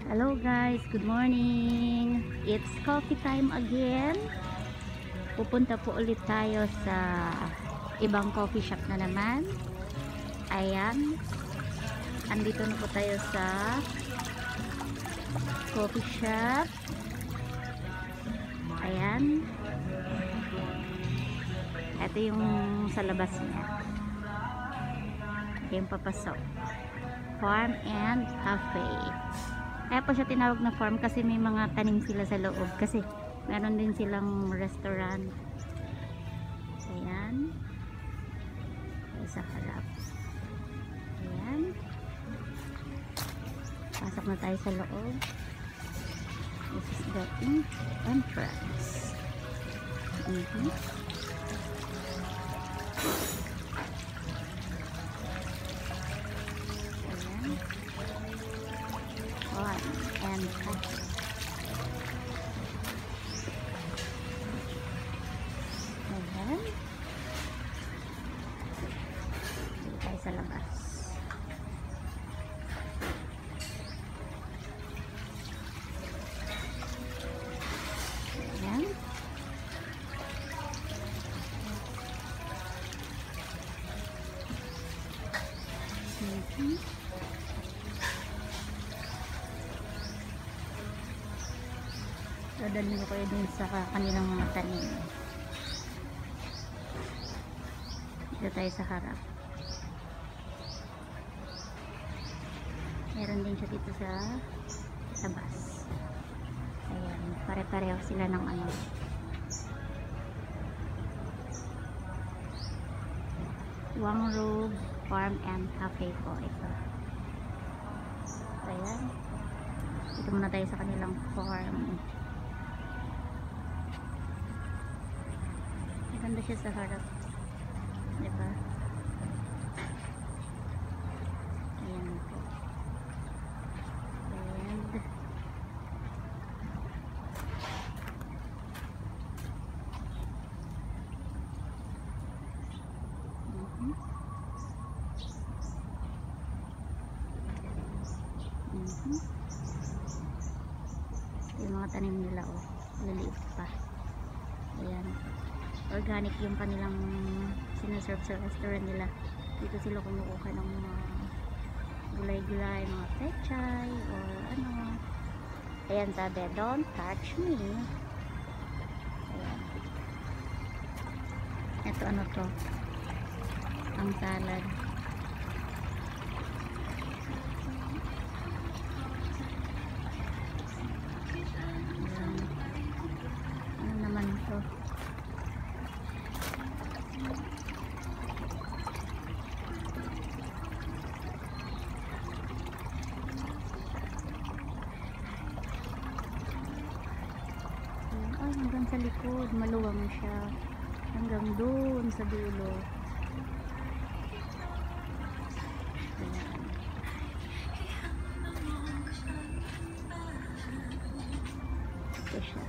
Hello guys, good morning. It's coffee time again. Pupunta po ulit tayo sa ibang coffee shop na naman. Ayan. Andito na po tayo sa coffee shop. Ayan. Ito yung sa labas niya. Ito yung papasok. Farm and Cafe. Kaya po siya tinawag na farm kasi may mga tanim sila sa loob. Kasi meron din silang restaurant. Ayan. Ayan sa harap. Ayan. Pasok na tayo sa loob. This is the entrance. And ayan, dito tayo sa labas. Ayan. Dadalhin ko kayo dun sa kanilang mga tanim. Dito tayo sa harap. Meron din siya dito sa labas. Ayan, pare-pareho sila ng ano. Wangroob Farm and Cafe po ito. Ayan. Dito muna tayo sa kanilang farm. Maganda siya sa harap, diba? Ayan po. And yung mga tanim nila, oh, liliit pa. Ayan, organic yung kanilang sinaserve sa restaurant nila. Dito sila kumukuha ng mga gulay-gulay, mga pechay or ano. Ayan, sabi, don't touch me. Ayan. Ito ano to, ang salad. Ayan. Ano naman to? Ay, hanggang sa likod, maluwang siya. Hanggang doon sa dulo. Ayan. Ito siya.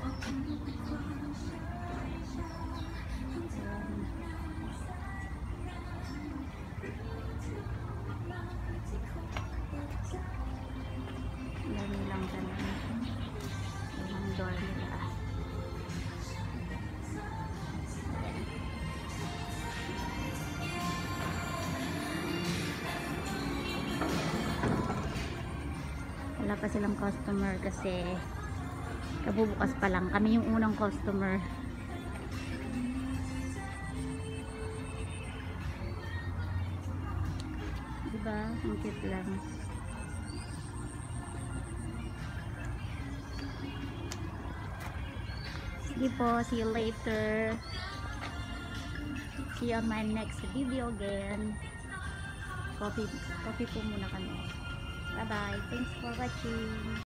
Dami lang tanan. Ang door nila. Wala pa silang customer kasi kabubukas pa lang. Kami yung unang customer. Diba? Ang cute lang. Sige po, see you later. See you on my next video again. Coffee po muna kami. Bye bye. Thanks for watching.